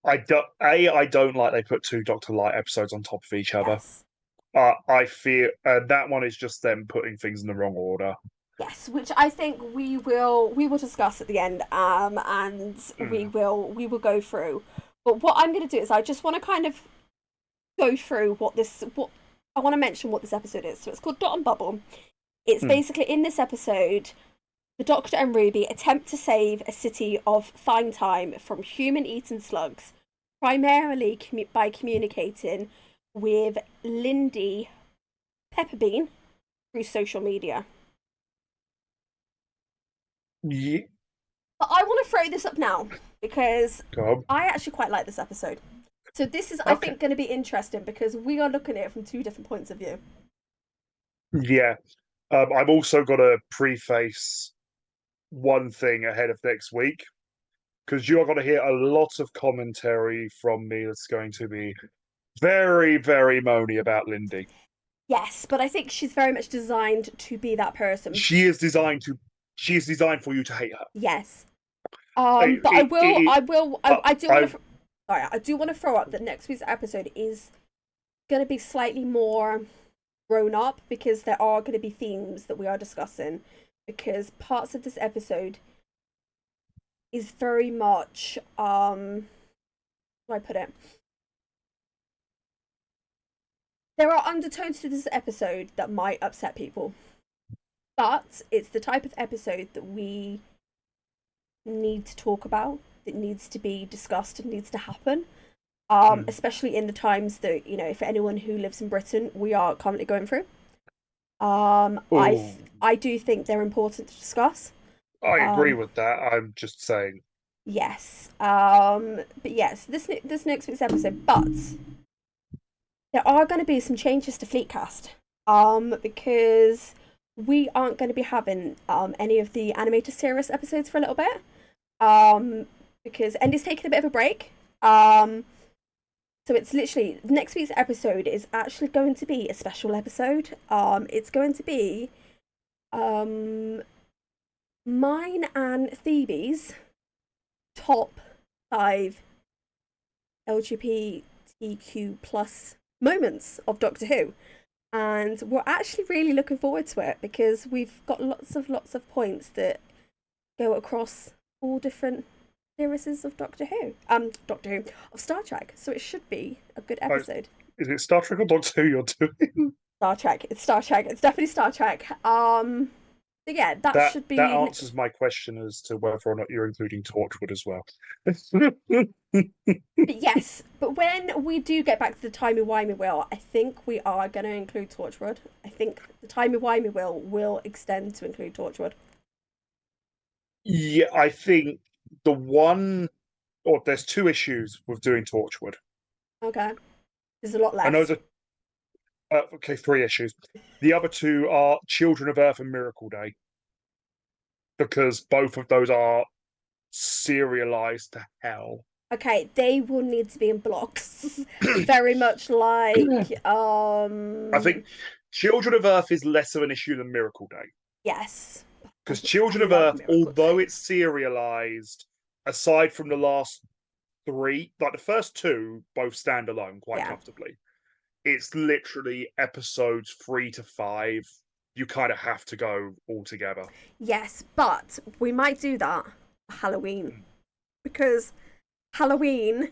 B: I don't like they put 2 Dr. Light episodes on top of each other.
A: Yes.
B: I fear that one is just them putting things in the wrong order.
A: Yes, which I think we will discuss at the end, and we will go through. But what I'm going to do is I just want to kind of go through what I want to mention what this episode is. So it's called Dot and Bubble. It's basically, in this episode, the Doctor and Ruby attempt to save a city of Fine Time from human-eaten slugs, primarily by communicating with Lindy Pepperbean through social media.
B: Yeah.
A: But I want to throw this up now, because I actually quite like this episode. So this is, I think, going to be interesting, because we are looking at it from 2 different points of view.
B: Yeah. I've also got to preface one thing ahead of next week, because you're going to hear a lot of commentary from me that's going to be very, very moany about Lindy.
A: Yes, but I think she's very much designed to be that person.
B: She is designed for you to hate her.
A: Yes. But I do want
B: I
A: to. Sorry, I do want to throw up that next week's episode is going to be slightly more grown up because there are going to be themes that we are discussing. Because parts of this episode is very much how do I put it? There are undertones to this episode that might upset people, but it's the type of episode that we need to talk about, that needs to be discussed and needs to happen. Especially in the times that, you know, for anyone who lives in Britain, we are currently going through. I do think they're important to discuss.
B: I agree
A: Um,
B: with that. I'm just saying.
A: yes. But yes, this next week's episode, but there are going to be some changes to Fleetcast. Because we aren't going to be having any of the animated series episodes for a little bit. Because Andy's taking a bit of a break. So it's literally next week's episode is actually going to be a special episode. It's going to be mine and Phoebe's top 5 LGBTQ plus moments of Doctor Who. And we're actually really looking forward to it because we've got lots of points that go across all different series of Doctor Who, of Star Trek. So it should be a good episode.
B: Is it Star Trek or Doctor Who you're doing?
A: Star Trek. It's Star Trek. It's definitely Star Trek. So yeah, that should be.
B: That answers my question as to whether or not you're including Torchwood as well.
A: Yes, but when we do get back to the timey-wimey wheel, I think we are going to include Torchwood. I think the timey-wimey wheel will extend to include Torchwood.
B: Yeah, I think there's 2 issues with doing Torchwood.
A: Okay. There's a lot less.
B: I know okay, 3 issues. The other 2 are Children of Earth and Miracle Day, because both of those are serialized to hell.
A: Okay, they will need to be in blocks. Very much like
B: I think Children of Earth is less of an issue than Miracle Day.
A: Yes.
B: Because Children of Earth, although it's serialized, aside from the last 3, like the first 2 both stand alone quite comfortably. It's literally episodes 3 to 5. You kind of have to go all together.
A: Yes, but we might do that for Halloween. Because Halloween,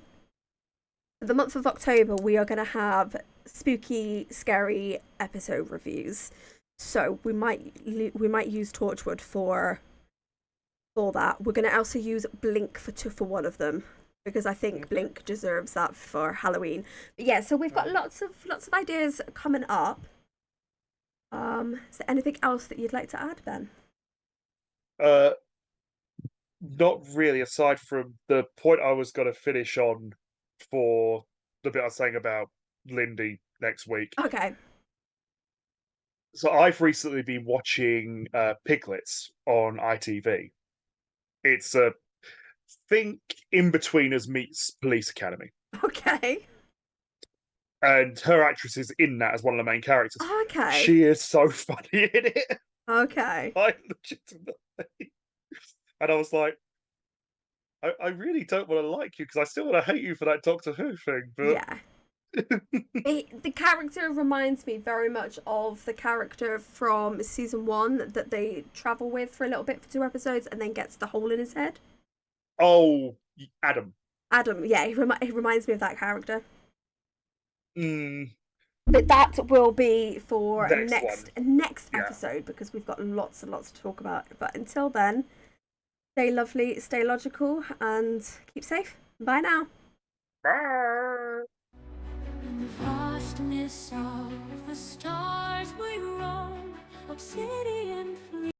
A: the month of October, we are going to have spooky, scary episode reviews. So we might use Torchwood for that. We're going to also use Blink for one of them because I think Blink deserves that for Halloween. But yeah, so we've got lots of ideas coming up. Is there anything else that you'd like to add, Ben?
B: Not really, aside from the point I was going to finish on for the bit I was saying about Lindy next week.
A: Okay.
B: So I've recently been watching Piglets on ITV. It's a think In-Betweeners meets Police Academy.
A: Okay.
B: And her actress is in that as one of the main characters.
A: Okay.
B: She is so funny in it.
A: Okay.
B: I legitimately. And I was like, I really don't want to like you because I still want to hate you for that Doctor Who thing. But
A: yeah. The character reminds me very much of the character from season 1 that they travel with for a little bit for 2 episodes and then gets the hole in his head.
B: Oh, Adam.
A: Adam, yeah, he reminds me of that character.
B: But
A: that will be for next
B: Yeah.
A: episode because we've got lots and lots to talk about. But until then, stay lovely, stay logical, and keep safe. Bye now.
B: Bye.
A: In the vastness of the stars.